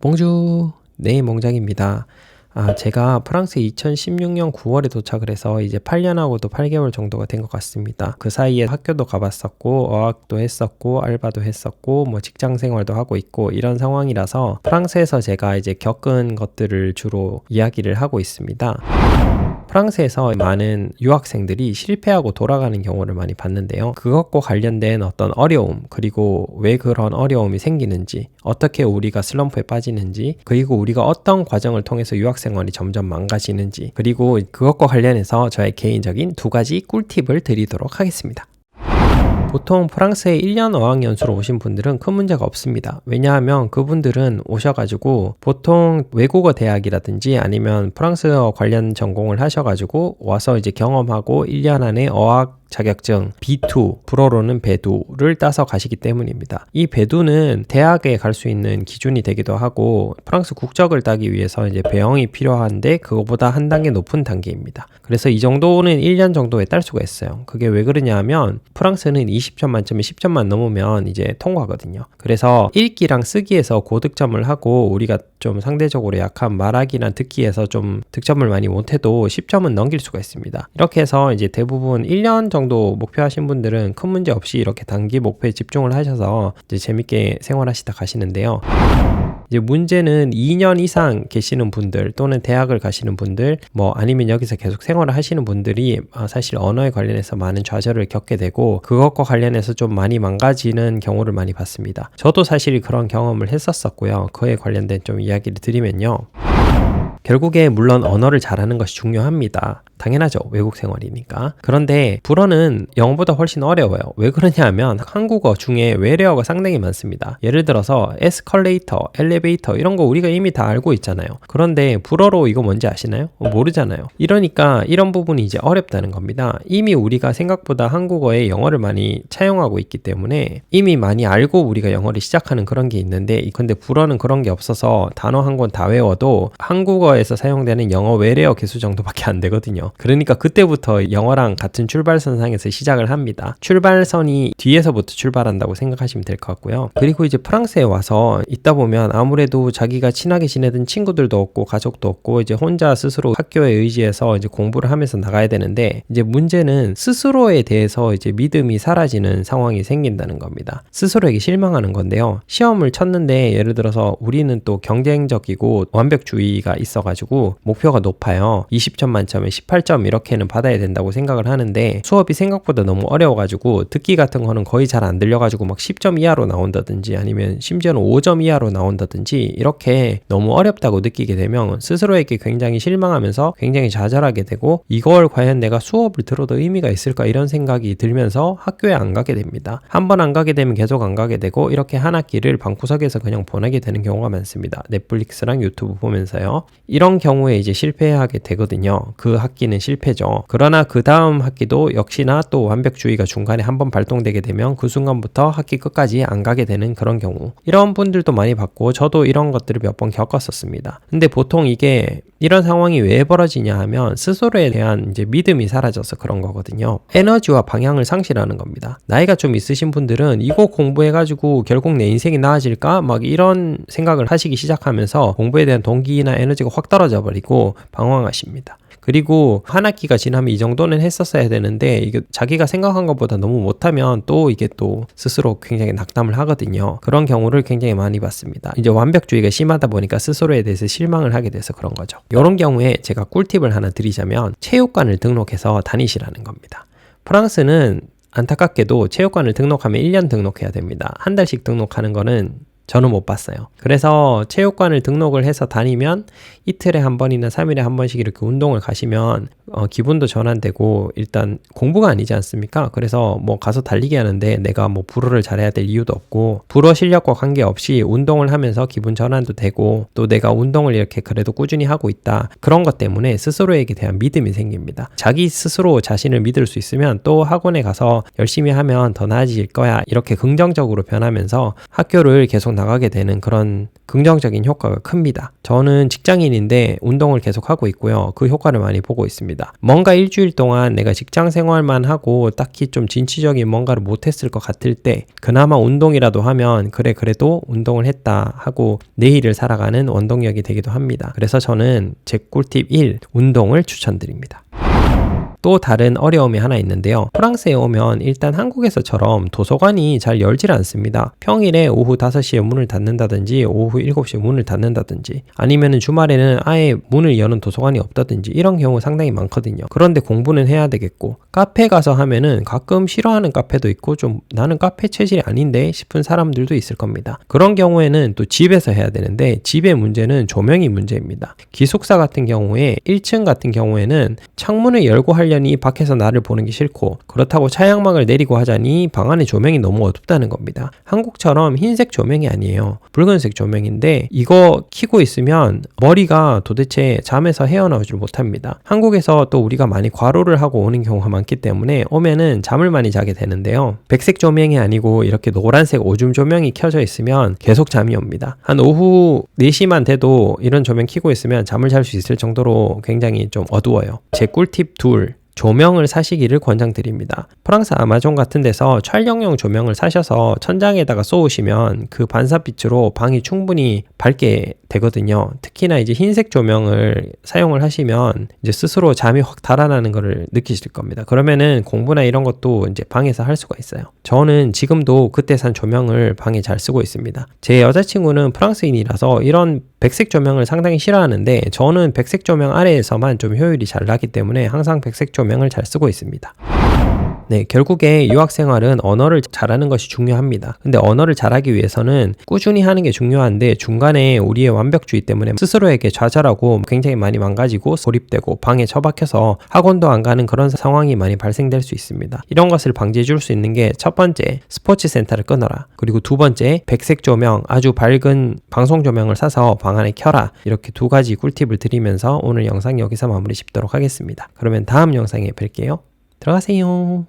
봉주, 네, 몽장입니다. 제가 프랑스에 2016년 9월에 도착을 해서 이제 8년하고도 8개월 정도가 된 것 같습니다. 그 사이에 학교도 가봤었고, 어학도 했었고, 알바도 했었고, 뭐 직장 생활도 하고 있고, 이런 상황이라서 프랑스에서 제가 이제 겪은 것들을 주로 이야기를 하고 있습니다. 프랑스에서 많은 유학생들이 실패하고 돌아가는 경우를 많이 봤는데요. 그것과 관련된 어떤 어려움, 그리고 왜 그런 어려움이 생기는지, 어떻게 우리가 슬럼프에 빠지는지, 그리고 우리가 어떤 과정을 통해서 유학생활이 점점 망가지는지, 그리고 그것과 관련해서 저의 개인적인 2가지 꿀팁을 드리도록 하겠습니다. 보통 프랑스에 1년 어학연수로 오신 분들은 큰 문제가 없습니다. 왜냐하면 그분들은 오셔가지고 보통 외국어 대학이라든지 아니면 프랑스어 관련 전공을 하셔가지고 와서 이제 경험하고 1년 안에 어학 자격증 B2, 불어로는 배두를 따서 가시기 때문입니다. 이 배두는 대학에 갈 수 있는 기준이 되기도 하고 프랑스 국적을 따기 위해서 이제 배영이 필요한데 그거보다 한 단계 높은 단계입니다. 그래서 이 정도는 1년 정도에 딸 수가 있어요. 그게 왜 그러냐 하면 프랑스는 20점 만점에 10점만 넘으면 이제 통과거든요. 그래서 읽기랑 쓰기에서 고득점을 하고 우리가 좀 상대적으로 약한 말하기나 듣기에서 좀 득점을 많이 못해도 10점은 넘길 수가 있습니다. 이렇게 해서 이제 대부분 1년 정도 목표하신 분들은 큰 문제 없이 이렇게 단기 목표에 집중을 하셔서 이제 재밌게 생활하시다 가시는데요. 이제 문제는 2년 이상 계시는 분들 또는 대학을 가시는 분들 뭐 아니면 여기서 계속 생활을 하시는 분들이 사실 언어에 관련해서 많은 좌절을 겪게 되고 그것과 관련해서 좀 많이 망가지는 경우를 많이 봤습니다. 저도 사실 그런 경험을 했었었고요. 그에 관련된 좀 이야기를 드리면요. 결국에 물론 언어를 잘하는 것이 중요합니다. 당연하죠. 외국 생활이니까. 그런데 불어는 영어보다 훨씬 어려워요. 왜 그러냐 하면 한국어 중에 외래어가 상당히 많습니다. 예를 들어서 에스컬레이터, 엘리베이터 이런 거 우리가 이미 다 알고 있잖아요. 그런데 불어로 이거 뭔지 아시나요? 모르잖아요. 이러니까 이런 부분이 이제 어렵다는 겁니다. 이미 우리가 생각보다 한국어에 영어를 많이 차용하고 있기 때문에 이미 많이 알고 우리가 영어를 시작하는 그런 게 있는데 근데 불어는 그런 게 없어서 단어 한 권 다 외워도 한국어에서 사용되는 영어 외래어 개수 정도밖에 안 되거든요. 그러니까 그때부터 영어랑 같은 출발선상에서 시작을 합니다. 출발선이 뒤에서부터 출발한다고 생각하시면 될 것 같고요. 그리고 이제 프랑스에 와서 있다 보면 아무래도 자기가 친하게 지내던 친구들도 없고 가족도 없고 이제 혼자 스스로 학교에 의지해서 이제 공부를 하면서 나가야 되는데 이제 문제는 스스로에 대해서 이제 믿음이 사라지는 상황이 생긴다는 겁니다. 스스로에게 실망하는 건데요. 시험을 쳤는데 예를 들어서 우리는 또 경쟁적이고 완벽주의가 있어가지고 목표가 높아요. 20점 만점에 18점 이렇게는 받아야 된다고 생각을 하는데 수업이 생각보다 너무 어려워가지고 듣기 같은 거는 거의 잘 안 들려가지고 막 10점 이하로 나온다든지 아니면 심지어는 5점 이하로 나온다든지 이렇게 너무 어렵다고 느끼게 되면 스스로에게 굉장히 실망하면서 굉장히 좌절하게 되고 이걸 과연 내가 수업을 들어도 의미가 있을까 이런 생각이 들면서 학교에 안 가게 됩니다. 한 번 안 가게 되면 계속 안 가게 되고 이렇게 한 학기를 방구석에서 그냥 보내게 되는 경우가 많습니다. 넷플릭스랑 유튜브 보면서요. 이런 경우에 이제 실패하게 되거든요. 그 학기는 실패죠. 그러나 그 다음 학기도 역시나 또 완벽주의가 중간에 한번 발동되게 되면 그 순간부터 학기 끝까지 안 가게 되는 그런 경우. 이런 분들도 많이 봤고 저도 이런 것들을 몇 번 겪었었습니다. 근데 보통 이게 이런 상황이 왜 벌어지냐 하면 스스로에 대한 이제 믿음이 사라져서 그런 거거든요. 에너지와 방향을 상실하는 겁니다. 나이가 좀 있으신 분들은 이거 공부해가지고 결국 내 인생이 나아질까? 막 이런 생각을 하시기 시작하면서 공부에 대한 동기나 에너지가 확 떨어져 버리고 방황하십니다. 그리고 한 학기가 지나면 이 정도는 했었어야 되는데 이게 자기가 생각한 것보다 너무 못하면 또 이게 또 스스로 굉장히 낙담을 하거든요. 그런 경우를 굉장히 많이 봤습니다. 이제 완벽주의가 심하다 보니까 스스로에 대해서 실망을 하게 돼서 그런 거죠. 이런 경우에 제가 꿀팁을 하나 드리자면 체육관을 등록해서 다니시라는 겁니다. 프랑스는 안타깝게도 체육관을 등록하면 1년 등록해야 됩니다. 한 달씩 등록하는 거는 저는 못 봤어요. 그래서 체육관을 등록을 해서 다니면 이틀에 한 번이나 3일에 한 번씩 이렇게 운동을 가시면 기분도 전환되고 일단 공부가 아니지 않습니까? 그래서 뭐 가서 달리기 하는데 내가 뭐 불어를 잘해야 될 이유도 없고 불어 실력과 관계없이 운동을 하면서 기분 전환도 되고 또 내가 운동을 이렇게 그래도 꾸준히 하고 있다. 그런 것 때문에 스스로에게 대한 믿음이 생깁니다. 자기 스스로 자신을 믿을 수 있으면 또 학원에 가서 열심히 하면 더 나아질 거야. 이렇게 긍정적으로 변하면서 학교를 계속 계속 나가게 되는 그런 긍정적인 효과가 큽니다. 저는 직장인인데 운동을 계속 하고 있고요. 그 효과를 많이 보고 있습니다. 뭔가 일주일 동안 내가 직장 생활만 하고 딱히 좀 진취적인 뭔가를 못했을 것 같을 때 그나마 운동이라도 하면 그래도 운동을 했다 하고 내일을 살아가는 원동력이 되기도 합니다. 그래서 저는 제 꿀팁 1, 운동을 추천드립니다. 또 다른 어려움이 하나 있는데요. 프랑스에 오면 일단 한국에서처럼 도서관이 잘 열질 않습니다. 평일에 오후 5시에 문을 닫는다든지 오후 7시에 문을 닫는다든지 아니면 주말에는 아예 문을 여는 도서관이 없다든지 이런 경우 상당히 많거든요. 그런데 공부는 해야 되겠고 카페 가서 하면은 가끔 싫어하는 카페도 있고 좀 나는 카페 체질이 아닌데 싶은 사람들도 있을 겁니다. 그런 경우에는 또 집에서 해야 되는데 집의 문제는 조명이 문제입니다. 기숙사 같은 경우에 1층 같은 경우에는 창문을 열고 하려니 밖에서 나를 보는 게 싫고 그렇다고 차양막을 내리고 하자니 방 안에 조명이 너무 어둡다는 겁니다. 한국처럼 흰색 조명이 아니에요. 붉은색 조명인데 이거 켜고 있으면 머리가 도대체 잠에서 헤어나오질 못합니다. 한국에서 또 우리가 많이 과로를 하고 오는 경우가 많기 때문에 오면은 잠을 많이 자게 되는데요. 백색 조명이 아니고 이렇게 노란색 오줌 조명이 켜져 있으면 계속 잠이 옵니다. 한 오후 4시만 돼도 이런 조명 켜고 있으면 잠을 잘 수 있을 정도로 굉장히 좀 어두워요. 제 꿀팁 2. 조명을 사시기를 권장드립니다. 프랑스 아마존 같은 데서 촬영용 조명을 사셔서 천장에다가 쏘으시면 그 반사빛으로 방이 충분히 밝게 되거든요. 특히나 이제 흰색 조명을 사용을 하시면 이제 스스로 잠이 확 달아나는 것을 느끼실 겁니다. 그러면은 공부나 이런 것도 이제 방에서 할 수가 있어요. 저는 지금도 그때 산 조명을 방에 잘 쓰고 있습니다. 제 여자친구는 프랑스인이라서 이런 백색 조명을 상당히 싫어하는데 저는 백색 조명 아래에서만 좀 효율이 잘 나기 때문에 항상 백색 조명을 잘 쓰고 있습니다. 네, 결국에 유학생활은 언어를 잘하는 것이 중요합니다. 근데 언어를 잘하기 위해서는 꾸준히 하는 게 중요한데 중간에 우리의 완벽주의 때문에 스스로에게 좌절하고 굉장히 많이 망가지고 고립되고 방에 처박혀서 학원도 안 가는 그런 상황이 많이 발생될 수 있습니다. 이런 것을 방지해 줄 수 있는 게 첫 번째, 스포츠 센터를 끊어라. 그리고 두 번째, 백색 조명, 아주 밝은 방송 조명을 사서 방 안에 켜라. 이렇게 두 가지 꿀팁을 드리면서 오늘 영상 여기서 마무리 짓도록 하겠습니다. 그러면 다음 영상에 뵐게요. 들어가세요.